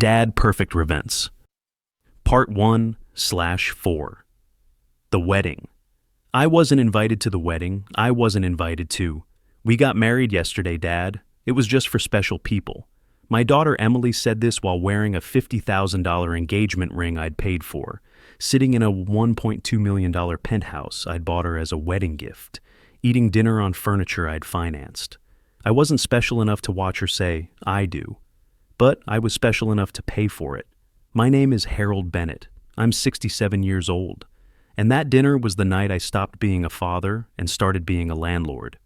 Dad Perfect Revents. Part 1/4. The Wedding. I wasn't invited to the wedding. I wasn't invited to. We got married yesterday, Dad. It was just for special people. My daughter Emily said this while wearing a $50,000 engagement ring I'd paid for, sitting in a $1.2 million penthouse I'd bought her as a wedding gift, eating dinner on furniture I'd financed. I wasn't special enough to watch her say, "I do." But I was special enough to pay for it. My name is Harold Bennett. I'm 67 years old. And that dinner was the night I stopped being a father and started being a landlord.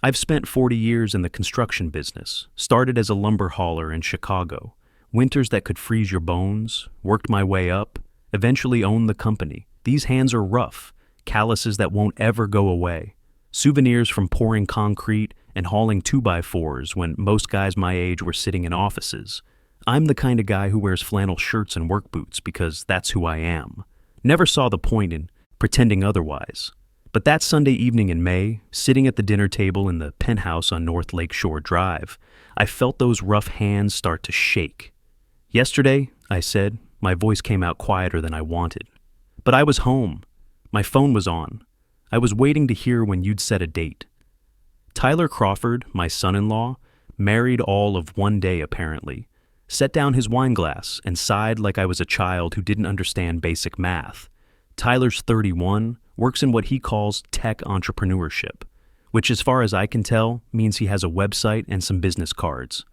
I've spent 40 years in the construction business, started as a lumber hauler in Chicago, winters that could freeze your bones, worked my way up, eventually owned the company. These hands are rough, calluses that won't ever go away. Souvenirs from pouring concrete and hauling 2x4s when most guys my age were sitting in offices. I'm the kind of guy who wears flannel shirts and work boots because that's who I am. Never saw the point in pretending otherwise. But that Sunday evening in May, sitting at the dinner table in the penthouse on North Lakeshore Drive, I felt those rough hands start to shake. "Yesterday," I said, my voice came out quieter than I wanted. "But I was home. My phone was on. I was waiting to hear when you'd set a date." Tyler Crawford, my son-in-law, married all of one day apparently, set down his wine glass and sighed like I was a child who didn't understand basic math. Tyler's 31, works in what he calls tech entrepreneurship, which as far as I can tell means he has a website and some business cards.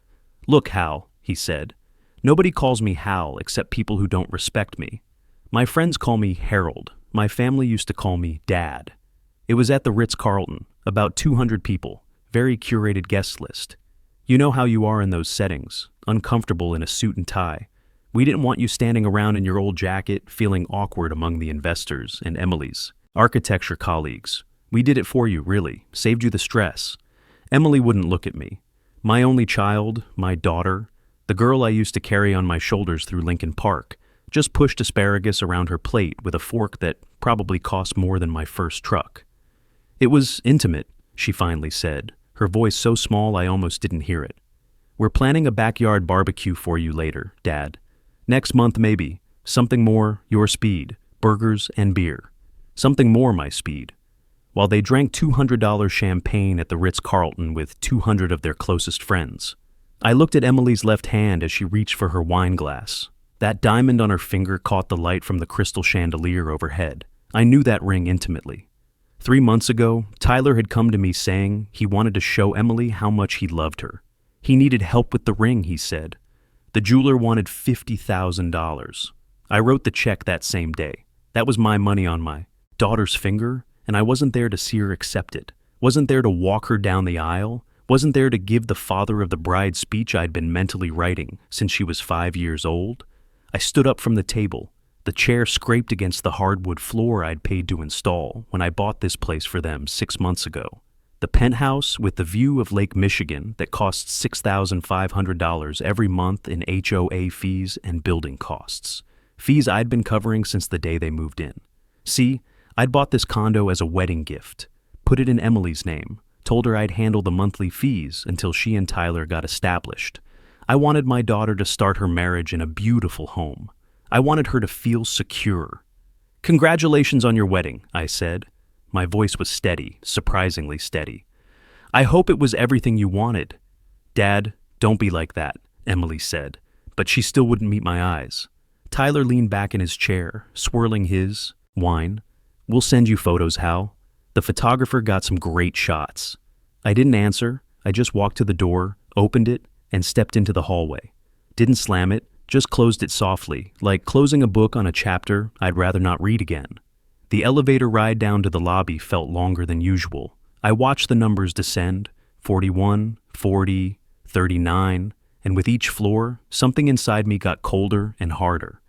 "Look, Hal," he said, "nobody calls me Hal except people who don't respect me. My friends call me Harold. My family used to call me Dad." It was at the Ritz-Carlton, about 200 people, very curated guest list. You know how you are in those settings, uncomfortable in a suit and tie. We didn't want you standing around in your old jacket, feeling awkward among the investors and Emily's architecture colleagues. We did it for you, really, saved you the stress. Emily wouldn't look at me. My only child, my daughter, the girl I used to carry on my shoulders through Lincoln Park, just pushed asparagus around her plate with a fork that probably cost more than my first truck. "It was intimate," she finally said, her voice so small I almost didn't hear it. "We're planning a backyard barbecue for you later, Dad. Next month maybe. Something more your speed, burgers and beer. Something more my speed." While they drank $200 champagne at the Ritz-Carlton with 200 of their closest friends. I looked at Emily's left hand as she reached for her wine glass. That diamond on her finger caught the light from the crystal chandelier overhead. I knew that ring intimately. 3 months ago, Tyler had come to me saying he wanted to show Emily how much he loved her. He needed help with the ring, he said. The jeweler wanted $50,000. I wrote the check that same day. That was my money on my daughter's finger, and I wasn't there to see her accept it. Wasn't there to walk her down the aisle. Wasn't there to give the father of the bride speech I'd been mentally writing since she was 5 years old. I stood up from the table. The chair scraped against the hardwood floor I'd paid to install when I bought this place for them 6 months ago. The penthouse with the view of Lake Michigan that costs $6,500 every month in HOA fees and building costs. Fees I'd been covering since the day they moved in. See, I'd bought this condo as a wedding gift, put it in Emily's name, told her I'd handle the monthly fees until she and Tyler got established. I wanted my daughter to start her marriage in a beautiful home. I wanted her to feel secure. "Congratulations on your wedding," I said. My voice was steady, surprisingly steady. "I hope it was everything you wanted." "Dad, don't be like that," Emily said, but she still wouldn't meet my eyes. Tyler leaned back in his chair, swirling his wine. "We'll send you photos, Hal." The photographer got some great shots. I didn't answer. I just walked to the door, opened it, and stepped into the hallway. Didn't slam it, just closed it softly, like closing a book on a chapter I'd rather not read again. The elevator ride down to the lobby felt longer than usual. I watched the numbers descend, 41, 40, 39, and with each floor, something inside me got colder and harder.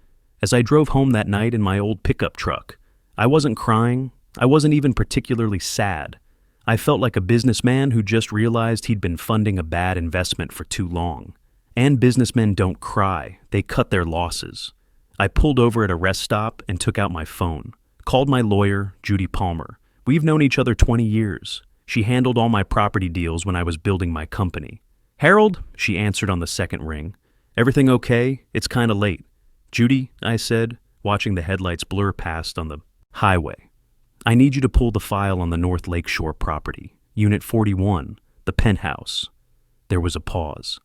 As I drove home that night in my old pickup truck, I wasn't crying. I wasn't even particularly sad. I felt like a businessman who just realized he'd been funding a bad investment for too long. And businessmen don't cry, they cut their losses. I pulled over at a rest stop and took out my phone. Called my lawyer, Judy Palmer. We've known each other 20 years. She handled all my property deals when I was building my company. "Harold," she answered on the second ring. Everything okay? It's kinda late. Judy, I said, watching the headlights blur past on the highway. I need you to pull the file on the North Lakeshore property, Unit 41, the penthouse. There was a pause.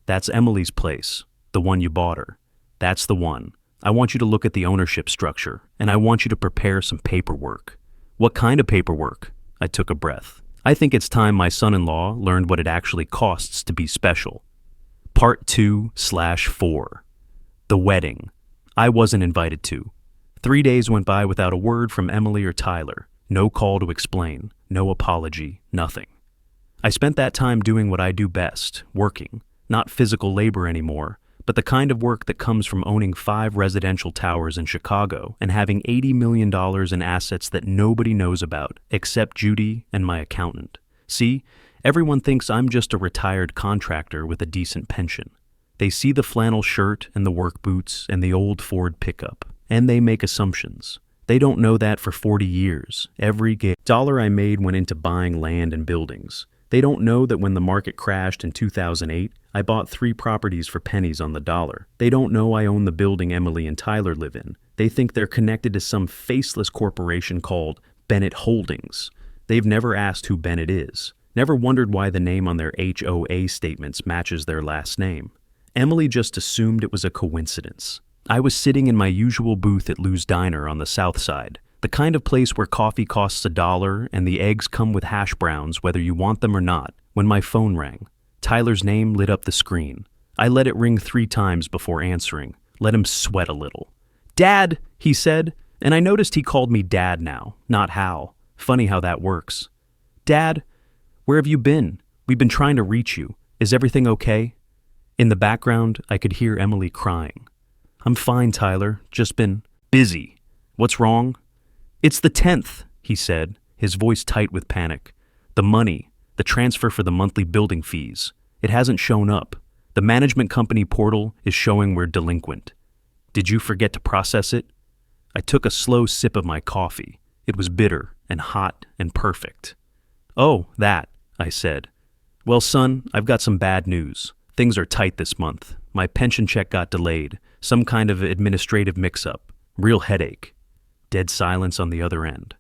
That's Emily's place, the one you bought her. That's the one. I want you to look at the ownership structure, and I want you to prepare some paperwork. What kind of paperwork? I took a breath. I think it's time my son-in-law learned what it actually costs to be special. Part 2/4. The wedding. I wasn't invited to. 3 days went by without a word from Emily or Tyler. No call to explain, no apology, nothing. I spent that time doing what I do best, working. Not physical labor anymore, but the kind of work that comes from owning 5 residential towers in Chicago and having $80 million in assets that nobody knows about except Judy and my accountant. See, everyone thinks I'm just a retired contractor with a decent pension. They see the flannel shirt and the work boots and the old Ford pickup, and they make assumptions. They don't know that for 40 years, every dollar I made went into buying land and buildings. They don't know that when the market crashed in 2008, I bought 3 properties for pennies on the dollar. They don't know I own the building Emily and Tyler live in. They think they're connected to some faceless corporation called Bennett Holdings. They've never asked who Bennett is, never wondered why the name on their HOA statements matches their last name. Emily just assumed it was a coincidence. I was sitting in my usual booth at Lou's Diner on the south side, the kind of place where coffee costs $1 and the eggs come with hash browns whether you want them or not, when my phone rang. Tyler's name lit up the screen. I let it ring 3 times before answering, let him sweat a little. "Dad," he said, and I noticed he called me Dad now, not Hal. Funny how that works. "Dad, where have you been? We've been trying to reach you. Is everything okay?" In the background, I could hear Emily crying. "I'm fine, Tyler. Just been busy. What's wrong?" "It's the 10th, he said, his voice tight with panic. "The money, the transfer for the monthly building fees. It hasn't shown up. The management company portal is showing we're delinquent. Did you forget to process it?" I took a slow sip of my coffee. It was bitter and hot and perfect. "Oh, that," I said. "Well, son, I've got some bad news. Things are tight this month. My pension check got delayed. Some kind of administrative mix-up. Real headache." Dead silence on the other end.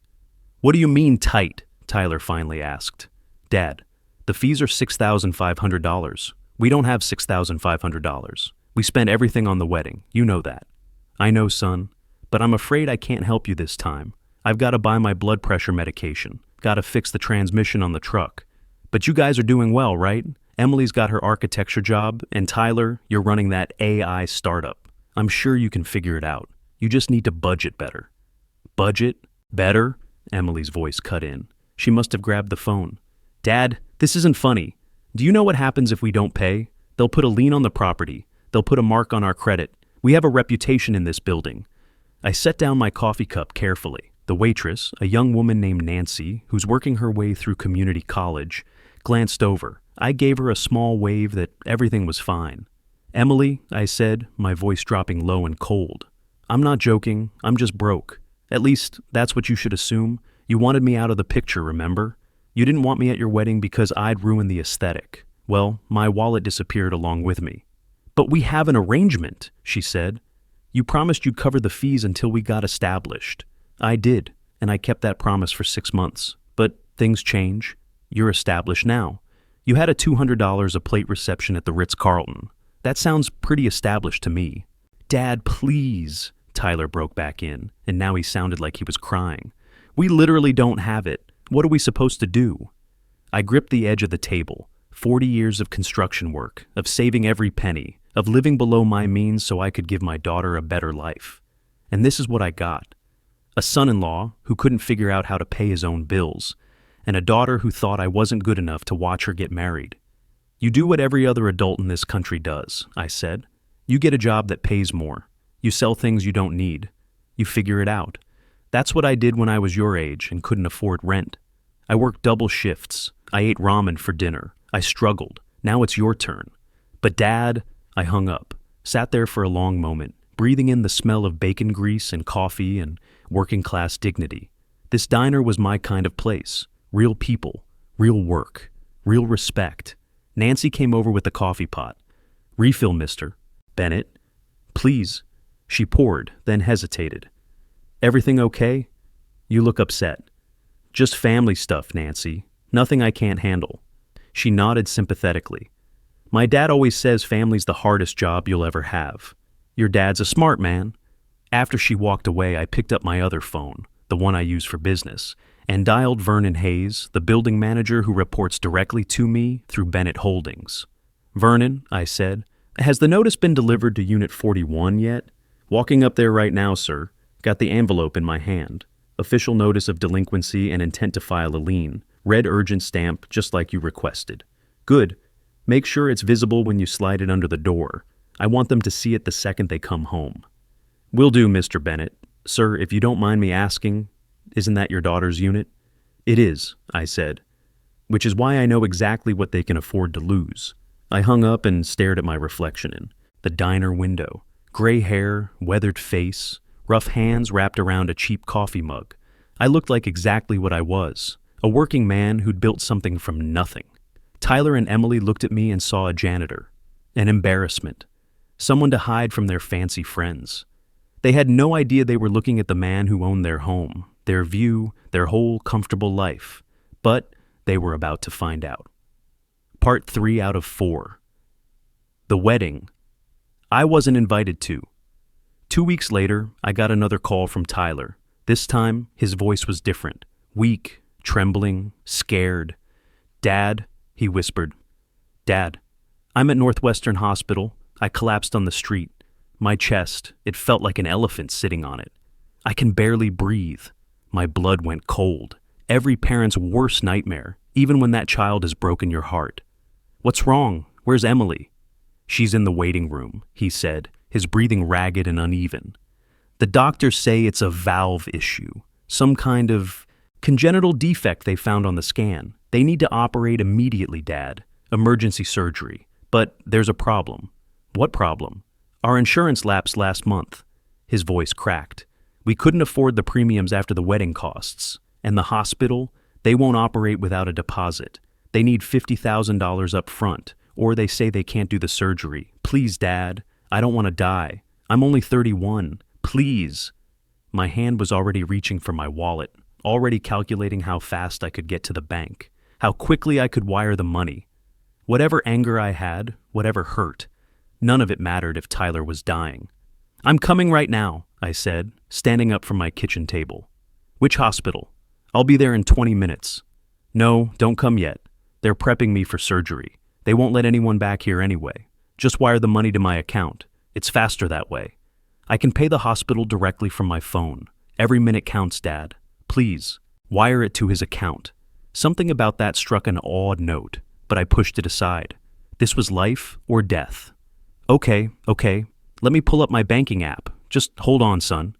"What do you mean tight?" Tyler finally asked. "Dad, the fees are $6,500. We don't have $6,500. We spent everything on the wedding. You know that." "I know, son, but I'm afraid I can't help you this time. I've got to buy my blood pressure medication. Got to fix the transmission on the truck. But you guys are doing well, right? Emily's got her architecture job, and Tyler, you're running that AI startup. I'm sure you can figure it out. You just need to budget better." "Budget? Better?" Emily's voice cut in. She must have grabbed the phone. "Dad, this isn't funny. Do you know what happens if we don't pay? They'll put a lien on the property. They'll put a mark on our credit. We have a reputation in this building." I set down my coffee cup carefully. The waitress, a young woman named Nancy, who's working her way through community college, glanced over. I gave her a small wave that everything was fine. "Emily," I said, my voice dropping low and cold. "I'm not joking. I'm just broke. At least, that's what you should assume. You wanted me out of the picture, remember? You didn't want me at your wedding because I'd ruin the aesthetic. Well, my wallet disappeared along with me." "But we have an arrangement," she said. "You promised you'd cover the fees until we got established." "I did, and I kept that promise for 6 months. But things change. You're established now. You had a $200 a plate reception at the Ritz-Carlton. That sounds pretty established to me." "Dad, please," Tyler broke back in, and now he sounded like he was crying. "We literally don't have it. What are we supposed to do?" I gripped the edge of the table. 40 years of construction work, of saving every penny, of living below my means so I could give my daughter a better life. And this is what I got. A son-in-law who couldn't figure out how to pay his own bills, and a daughter who thought I wasn't good enough to watch her get married. "You do what every other adult in this country does," I said. "You get a job that pays more. You sell things you don't need. You figure it out. That's what I did when I was your age and couldn't afford rent. I worked double shifts. I ate ramen for dinner. I struggled. Now it's your turn." "But Dad," I hung up, sat there for a long moment, breathing in the smell of bacon grease and coffee and working-class dignity. This diner was my kind of place. Real people, real work, real respect. Nancy came over with the coffee pot. "Refill, mister." Bennett, please. She poured, then hesitated. Everything okay? You look upset. Just family stuff, Nancy. Nothing I can't handle. She nodded sympathetically. My dad always says family's the hardest job you'll ever have. Your dad's a smart man. After she walked away, I picked up my other phone, the one I use for business, and dialed Vernon Hayes, the building manager who reports directly to me through Bennett Holdings. Vernon, I said, has the notice been delivered to Unit 41 yet? Walking up there right now, sir. Got the envelope in my hand. Official notice of delinquency and intent to file a lien. Red urgent stamp, just like you requested. Good. Make sure it's visible when you slide it under the door. I want them to see it the second they come home. Will do, Mr. Bennett. Sir, if you don't mind me asking, isn't that your daughter's unit? It is, I said, which is why I know exactly what they can afford to lose. I hung up and stared at my reflection in the diner window. Gray hair, weathered face, rough hands wrapped around a cheap coffee mug. I looked like exactly what I was, a working man who'd built something from nothing. Tyler and Emily looked at me and saw a janitor, an embarrassment, someone to hide from their fancy friends. They had no idea they were looking at the man who owned their home, their view, their whole comfortable life. But they were about to find out. Part 3 out of 4. The wedding. I wasn't invited to. 2 weeks later, I got another call from Tyler. This time, his voice was different. Weak, trembling, scared. Dad, he whispered. Dad, I'm at Northwestern Hospital. I collapsed on the street. My chest, it felt like an elephant sitting on it. I can barely breathe. My blood went cold. Every parent's worst nightmare, even when that child has broken your heart. What's wrong? Where's Emily? She's in the waiting room, he said, his breathing ragged and uneven. The doctors say it's a valve issue, some kind of congenital defect they found on the scan. They need to operate immediately, Dad. Emergency surgery. But there's a problem. What problem? Our insurance lapsed last month. His voice cracked. We couldn't afford the premiums after the wedding costs. And the hospital, they won't operate without a deposit. They need $50,000 up front, or they say they can't do the surgery. Please, Dad. I don't want to die. I'm only 31. Please. My hand was already reaching for my wallet, already calculating how fast I could get to the bank, how quickly I could wire the money. Whatever anger I had, whatever hurt, none of it mattered if Tyler was dying. I'm coming right now, I said, standing up from my kitchen table. Which hospital? I'll be there in 20 minutes. No, don't come yet. They're prepping me for surgery. They won't let anyone back here anyway. Just wire the money to my account. It's faster that way. I can pay the hospital directly from my phone. Every minute counts, Dad. Please, wire it to his account. Something about that struck an odd note, but I pushed it aside. This was life or death. Okay. Let me pull up my banking app. Just hold on, son.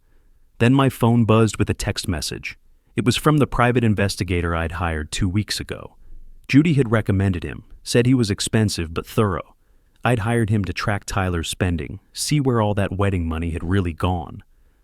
Then my phone buzzed with a text message. It was from the private investigator I'd hired 2 weeks ago. Judy had recommended him, said he was expensive but thorough. I'd hired him to track Tyler's spending, see where all that wedding money had really gone.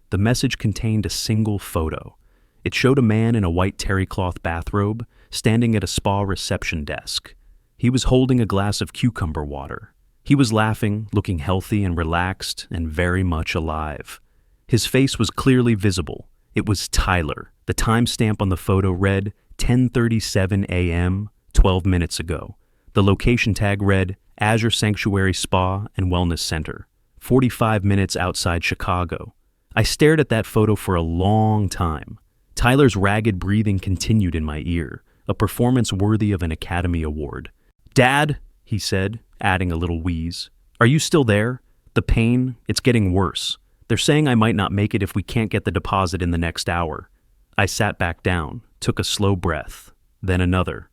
The message contained a single photo. It showed a man in a white terry cloth bathrobe, standing at a spa reception desk. He was holding a glass of cucumber water. He was laughing, looking healthy and relaxed, and very much alive. His face was clearly visible. It was Tyler. The timestamp on the photo read 10:37 a.m., 12 minutes ago. The location tag read Azure Sanctuary Spa and Wellness Center, 45 minutes outside Chicago. I stared at that photo for a long time. Tyler's ragged breathing continued in my ear, a performance worthy of an Academy Award. Dad, he said, adding a little wheeze. Are you still there? The pain, it's getting worse. They're saying I might not make it if we can't get the deposit in the next hour. I sat back down, took a slow breath, then another.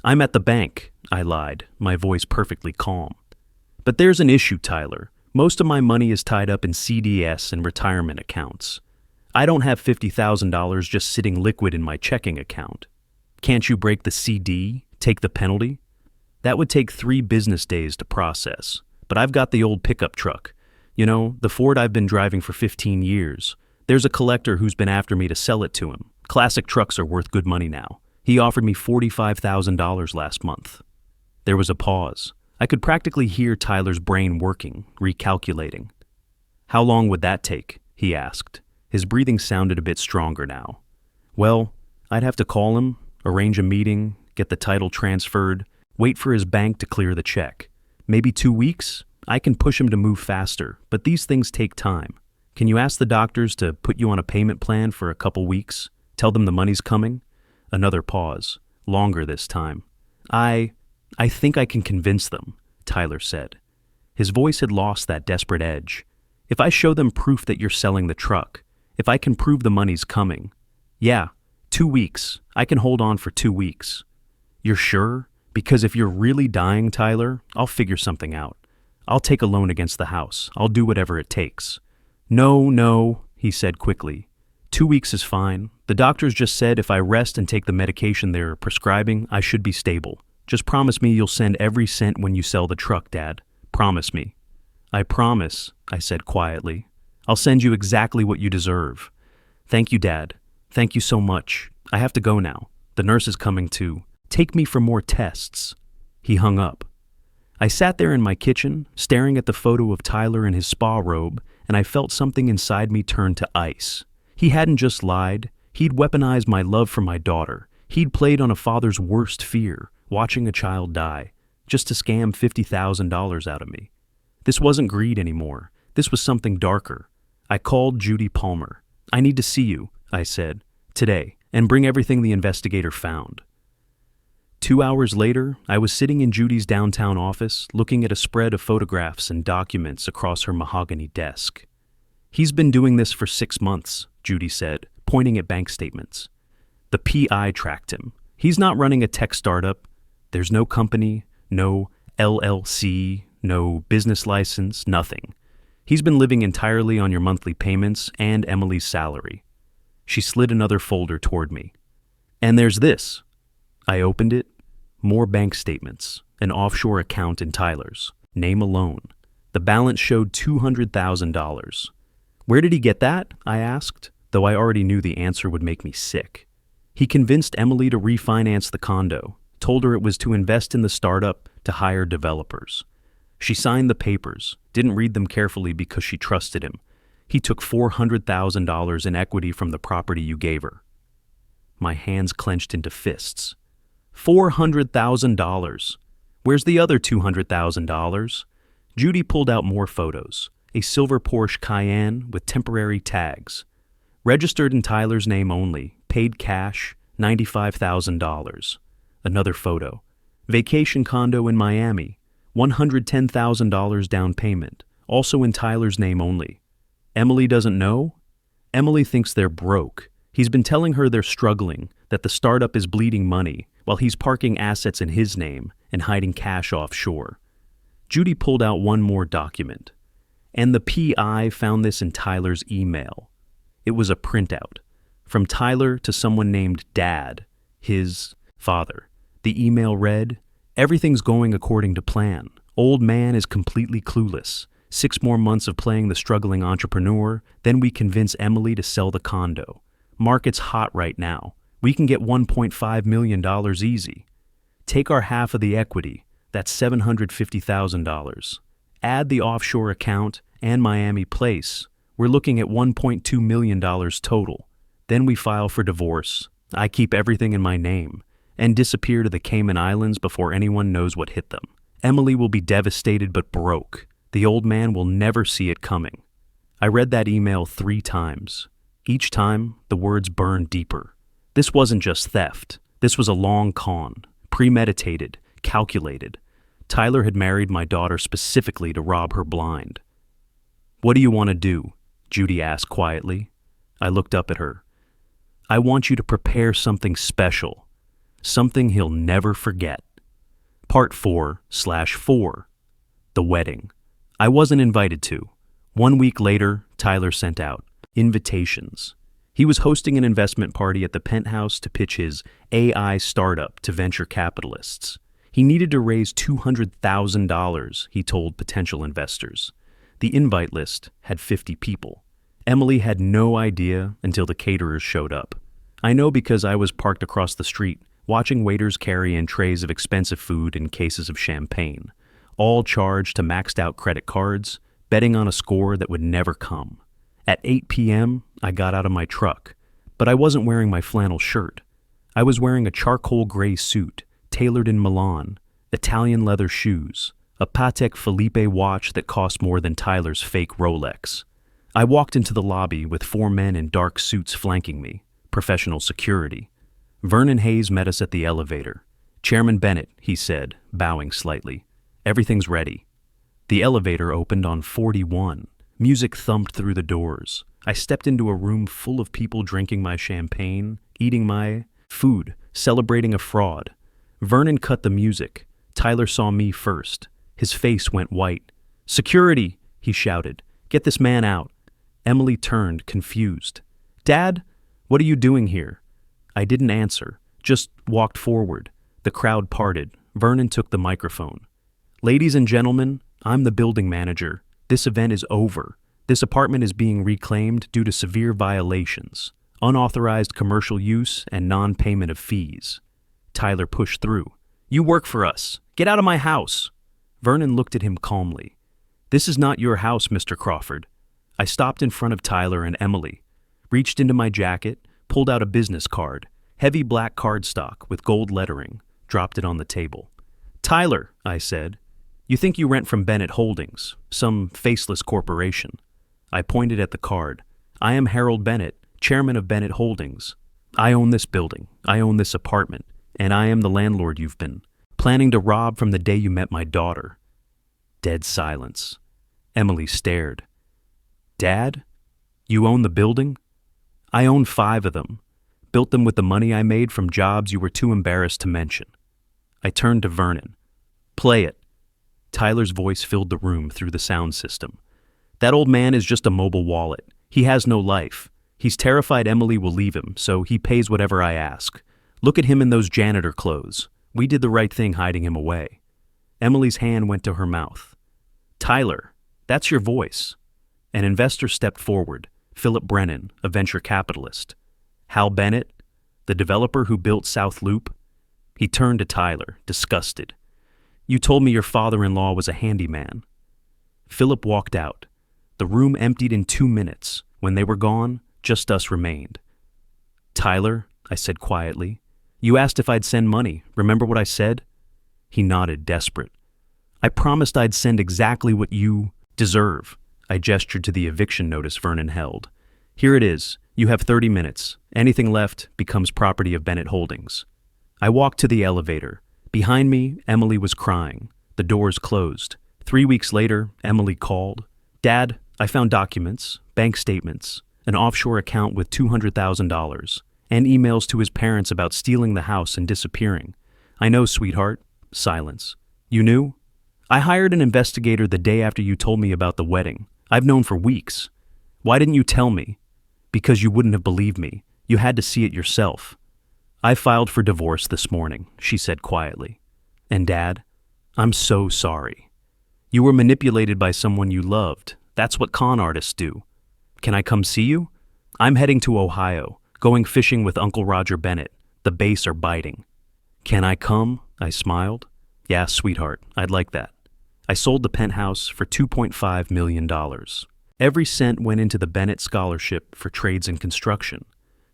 I'm at the bank, I lied, my voice perfectly calm. But there's an issue, Tyler. Most of my money is tied up in CDS and retirement accounts. I don't have $50,000 just sitting liquid in my checking account. Can't you break the CD, take the penalty? That would take 3 business days to process, but I've got the old pickup truck. You know, the Ford I've been driving for 15 years. There's a collector who's been after me to sell it to him. Classic trucks are worth good money now. He offered me $45,000 last month. There was a pause. I could practically hear Tyler's brain working, recalculating. "How long would that take?" he asked. His breathing sounded a bit stronger now. "Well, I'd have to call him, arrange a meeting, get the title transferred, wait for his bank to clear the check. Maybe 2 weeks? I can push him to move faster, but these things take time. Can you ask the doctors to put you on a payment plan for a couple weeks? Tell them the money's coming?" Another pause, longer this time. I think I can convince them," Tyler said. His voice had lost that desperate edge. "If I show them proof that you're selling the truck, if I can prove the money's coming. Yeah, 2 weeks. I can hold on for 2 weeks. You're sure? Because if you're really dying, Tyler, I'll figure something out. I'll take a loan against the house. I'll do whatever it takes." No, he said quickly. 2 weeks is fine. The doctors just said if I rest and take the medication they're prescribing, I should be stable. Just promise me you'll send every cent when you sell the truck, Dad. Promise me." "I promise," I said quietly. "I'll send you exactly what you deserve." "Thank you, Dad. Thank you so much. I have to go now. The nurse is coming to take me for more tests." He hung up. I sat there in my kitchen, staring at the photo of Tyler in his spa robe, and I felt something inside me turn to ice. He hadn't just lied. He'd weaponized my love for my daughter. He'd played on a father's worst fear, watching a child die, just to scam $50,000 out of me. This wasn't greed anymore. This was something darker. I called Judy Palmer. "I need to see you," I said, "today, and bring everything the investigator found." 2 hours later, I was sitting in Judy's downtown office, looking at a spread of photographs and documents across her mahogany desk. "He's been doing this for 6 months, Judy said, pointing at bank statements. "The PI tracked him. He's not running a tech startup. There's no company, no LLC, no business license, nothing. He's been living entirely on your monthly payments and Emily's salary." She slid another folder toward me. "And there's this." I opened it. More bank statements, an offshore account in Tyler's, name alone. The balance showed $200,000. "Where did he get that?" I asked, though I already knew the answer would make me sick. "He convinced Emily to refinance the condo, told her it was to invest in the startup to hire developers. She signed the papers, didn't read them carefully because she trusted him. He took $400,000 in equity from the property you gave her." My hands clenched into fists. $400,000. Where's the other $200,000? Judy pulled out more photos. A silver Porsche Cayenne with temporary tags. Registered in Tyler's name only, paid cash, $95,000. Another photo. Vacation condo in Miami, $110,000 down payment, also in Tyler's name only. Emily doesn't know? Emily thinks they're broke. He's been telling her they're struggling, that the startup is bleeding money, while he's parking assets in his name and hiding cash offshore. Judy pulled out one more document. And the PI found this in Tyler's email. It was a printout. From Tyler to someone named Dad, his father. The email read, "Everything's going according to plan. Old man is completely clueless. 6 more months of playing the struggling entrepreneur, then we convince Emily to sell the condo. Market's hot right now. We can get $1.5 million easy. Take our half of the equity, that's $750,000. Add the offshore account and Miami place. We're looking at $1.2 million total. Then we file for divorce. I keep everything in my name and disappear to the Cayman Islands before anyone knows what hit them. Emily will be devastated but broke. The old man will never see it coming." I read that email 3 times. Each time, the words burned deeper. This wasn't just theft. This was a long con, premeditated, calculated. Tyler had married my daughter specifically to rob her blind. "What do you want to do?" Judy asked quietly. I looked up at her. "I want you to prepare something special. Something he'll never forget." Part 4/4. The wedding. I wasn't invited to. 1 week later, Tyler sent out invitations. He was hosting an investment party at the penthouse to pitch his AI startup to venture capitalists. He needed to raise $200,000, he told potential investors. The invite list had 50 people. Emily had no idea until the caterers showed up. I know because I was parked across the street, watching waiters carry in trays of expensive food and cases of champagne. all charged to maxed out credit cards, betting on a score that would never come. At 8 p.m., I got out of my truck, but I wasn't wearing my flannel shirt. I was wearing a charcoal gray suit, tailored in Milan, Italian leather shoes, a Patek Philippe watch that cost more than Tyler's fake Rolex. I walked into the lobby with 4 men in dark suits flanking me, professional security. Vernon Hayes met us at the elevator. "Chairman Bennett," he said, bowing slightly. "Everything's ready." The elevator opened on 41. Music thumped through the doors. I stepped into a room full of people drinking my champagne, eating my food, celebrating a fraud. Vernon cut the music. Tyler saw me first. His face went white. "Security!" he shouted. "Get this man out." Emily turned, confused. "Dad, what are you doing here?" I didn't answer, just walked forward. The crowd parted. Vernon took the microphone. "Ladies and gentlemen, I'm the building manager. This event is over. This apartment is being reclaimed due to severe violations, unauthorized commercial use, and non-payment of fees." Tyler pushed through. "You work for us. Get out of my house." Vernon looked at him calmly. "This is not your house, Mr. Crawford." I stopped in front of Tyler and Emily, reached into my jacket, pulled out a business card, heavy black cardstock with gold lettering, dropped it on the table. "Tyler," I said, "you think you rent from Bennett Holdings, some faceless corporation." I pointed at the card. "I am Harold Bennett, chairman of Bennett Holdings. I own this building, I own this apartment, and I am the landlord you've been planning to rob from the day you met my daughter." Dead silence. Emily stared. "Dad, you own the building?" "I own 5 of them. Built them with the money I made from jobs you were too embarrassed to mention." I turned to Vernon. "Play it." Tyler's voice filled the room through the sound system. "That old man is just a mobile wallet. He has no life. He's terrified Emily will leave him, so he pays whatever I ask. Look at him in those janitor clothes. We did the right thing hiding him away." Emily's hand went to her mouth. "Tyler, that's your voice." An investor stepped forward, Philip Brennan, a venture capitalist. "Hal Bennett, the developer who built South Loop." He turned to Tyler, disgusted. "You told me your father-in-law was a handyman." Philip walked out. The room emptied in 2 minutes. When they were gone, just us remained. "Tyler," I said quietly, "you asked if I'd send money. Remember what I said?" He nodded, desperate. "I promised I'd send exactly what you deserve." I gestured to the eviction notice Vernon held. "Here it is. You have 30 minutes. Anything left becomes property of Bennett Holdings." I walked to the elevator. Behind me, Emily was crying. The doors closed. 3 weeks later, Emily called. "Dad, I found documents, bank statements, an offshore account with $200,000, and emails to his parents about stealing the house and disappearing." "I know, sweetheart." Silence. "You knew?" "I hired an investigator the day after you told me about the wedding. I've known for weeks." "Why didn't you tell me?" "Because you wouldn't have believed me. You had to see it yourself." "I filed for divorce this morning," she said quietly. "And Dad, I'm so sorry. You were manipulated by someone you loved. That's what con artists do. Can I come see you? I'm heading to Ohio, going fishing with Uncle Roger Bennett. The bass are biting." "Can I come?" I smiled. "Yeah, sweetheart, I'd like that." I sold the penthouse for $2.5 million. Every cent went into the Bennett Scholarship for Trades and Construction.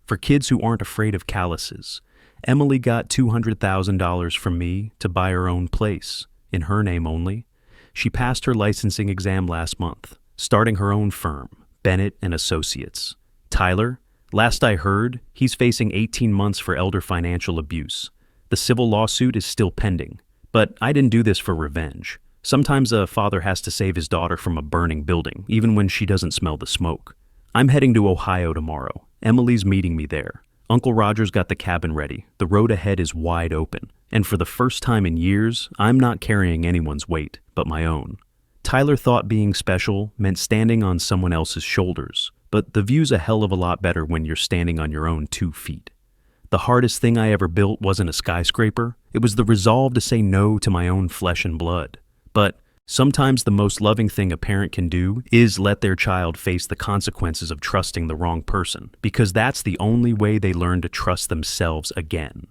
For kids who aren't afraid of calluses, Emily got $200,000 from me to buy her own place, in her name only. She passed her licensing exam last month, starting her own firm, Bennett and Associates. Tyler, last I heard, he's facing 18 months for elder financial abuse. The civil lawsuit is still pending, but I didn't do this for revenge. Sometimes a father has to save his daughter from a burning building, even when she doesn't smell the smoke. I'm heading to Ohio tomorrow. Emily's meeting me there. Uncle Roger's got the cabin ready. The road ahead is wide open. And for the first time in years, I'm not carrying anyone's weight, but my own. Tyler thought being special meant standing on someone else's shoulders, but the view's a hell of a lot better when you're standing on your own 2 feet. The hardest thing I ever built wasn't a skyscraper. It was the resolve to say no to my own flesh and blood. But sometimes the most loving thing a parent can do is let their child face the consequences of trusting the wrong person, because that's the only way they learn to trust themselves again.